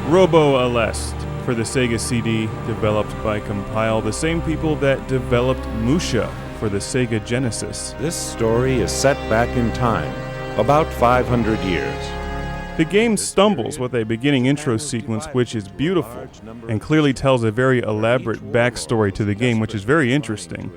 Robo Aleste for the Sega CD, developed by Compile, the same people that developed Musha for the Sega Genesis. This story is set back in time, about 500 years. The game stumbles with a beginning intro sequence which is beautiful and clearly tells a very elaborate backstory to the game, which is very interesting.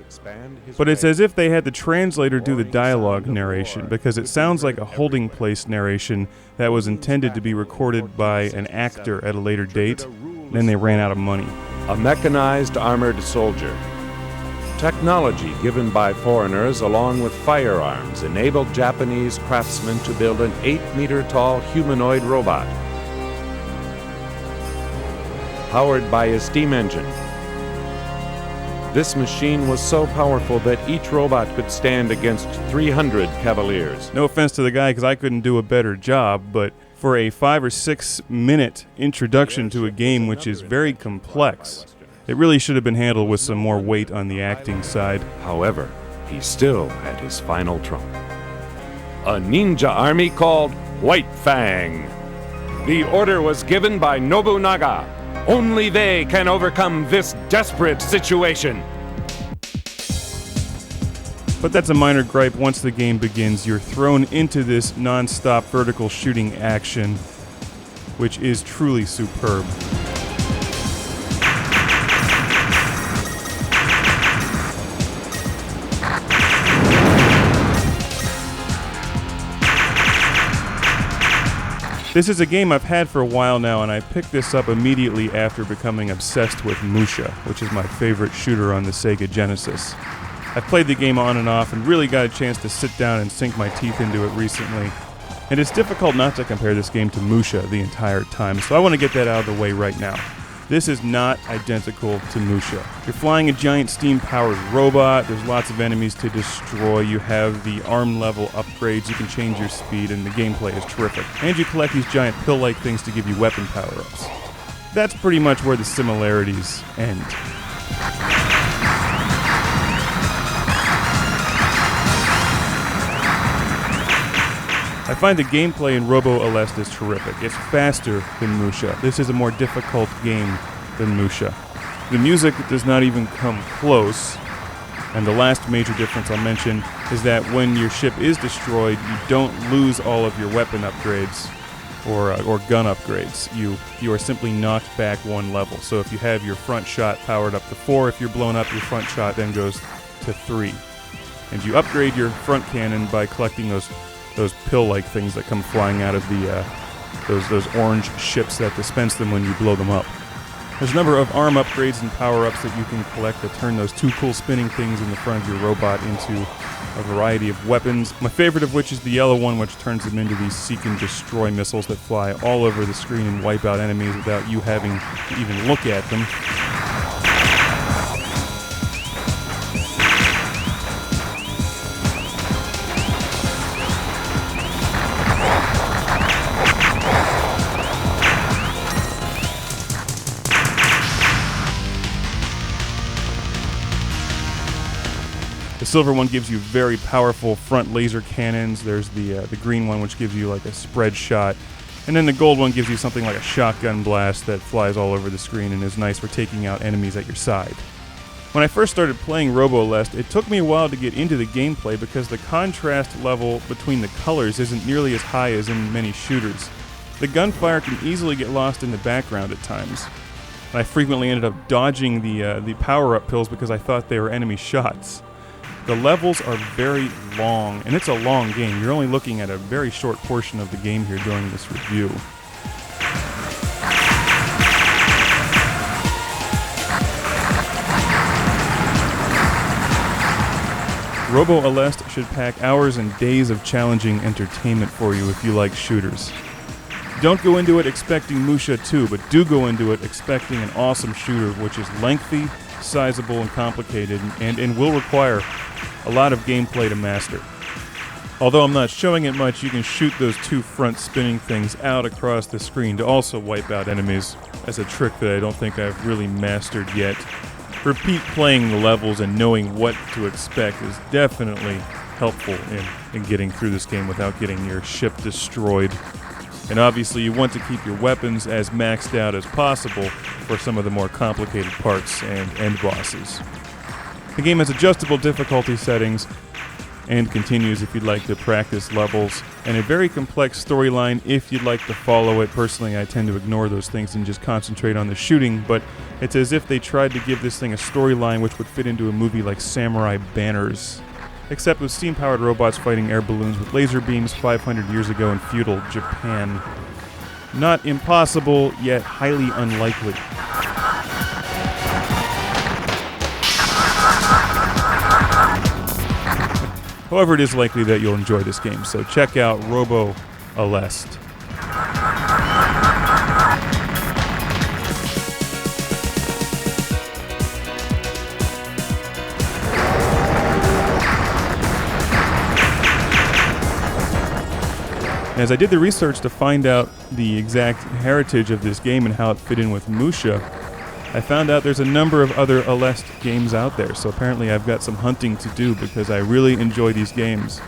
But it's as if they had the translator do the dialogue narration, because it sounds like a holding place narration that was intended to be recorded by an actor at a later date, and then they ran out of money. A mechanized armored soldier. Technology given by foreigners along with firearms enabled Japanese craftsmen to build an 8-meter-tall humanoid robot. Powered by a steam engine. This machine was so powerful that each robot could stand against 300 cavaliers. No offense to the guy, because I couldn't do a better job, but for a 5 or 6 minute introduction to a game which is very complex, it really should have been handled with some more weight on the acting side. However, he still had his final trump. A ninja army called White Fang. The order was given by Nobunaga. Only they can overcome this desperate situation. But that's a minor gripe. Once the game begins, you're thrown into this non-stop vertical shooting action, which is truly superb. This is a game I've had for a while now, and I picked this up immediately after becoming obsessed with Musha, which is my favorite shooter on the Sega Genesis. I've played the game on and off and really got a chance to sit down and sink my teeth into it recently. And it's difficult not to compare this game to Musha the entire time, so I want to get that out of the way right now. This is not identical to Musha. You're flying a giant steam-powered robot, there's lots of enemies to destroy, you have the arm-level upgrades, you can change your speed, and the gameplay is terrific. And you collect these giant pill-like things to give you weapon power-ups. That's pretty much where the similarities end. I find the gameplay in Robo Aleste is terrific. It's faster than Musha. This is a more difficult game than Musha. The music does not even come close, and the last major difference I'll mention is that when your ship is destroyed, you don't lose all of your weapon upgrades or gun upgrades. You are simply knocked back one level. So if you have your front shot powered up to 4, if you're blown up, your front shot then goes to 3. And you upgrade your front cannon by collecting those pill-like things that come flying out of the those orange ships that dispense them when you blow them up. There's a number of arm upgrades and power-ups that you can collect that turn those two cool spinning things in the front of your robot into a variety of weapons. My favorite of which is the yellow one, which turns them into these seek-and-destroy missiles that fly all over the screen and wipe out enemies without you having to even look at them. The silver one gives you very powerful front laser cannons. There's the green one, which gives you like a spread shot. And then the gold one gives you something like a shotgun blast that flies all over the screen and is nice for taking out enemies at your side. When I first started playing Robo Aleste, it took me a while to get into the gameplay because the contrast level between the colors isn't nearly as high as in many shooters. The gunfire can easily get lost in the background at times. And I frequently ended up dodging the power-up pills because I thought they were enemy shots. The levels are very long, and it's a long game. You're only looking at a very short portion of the game here during this review. Robo Aleste should pack hours and days of challenging entertainment for you if you like shooters. Don't go into it expecting Musha 2, but do go into it expecting an awesome shooter which is lengthy, sizable, and complicated, and will require a lot of gameplay to master. Although I'm not showing it much, you can shoot those two front spinning things out across the screen to also wipe out enemies. That's a trick that I don't think I've really mastered yet. Repeat playing the levels and knowing what to expect is definitely helpful in getting through this game without getting your ship destroyed. And obviously you want to keep your weapons as maxed out as possible for some of the more complicated parts and end bosses. The game has adjustable difficulty settings and continues if you'd like to practice levels, and a very complex storyline if you'd like to follow it. Personally, I tend to ignore those things and just concentrate on the shooting, but it's as if they tried to give this thing a storyline which would fit into a movie like Samurai Banners, except with steam-powered robots fighting air balloons with laser beams 500 years ago in feudal Japan. Not impossible, yet highly unlikely. However, it is likely that you'll enjoy this game, so check out Robo Aleste. As I did the research to find out the exact heritage of this game and how it fit in with Musha, I found out there's a number of other Aleste games out there, so apparently I've got some hunting to do because I really enjoy these games,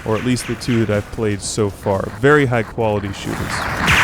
or at least the two that I've played so far. Very high quality shooters.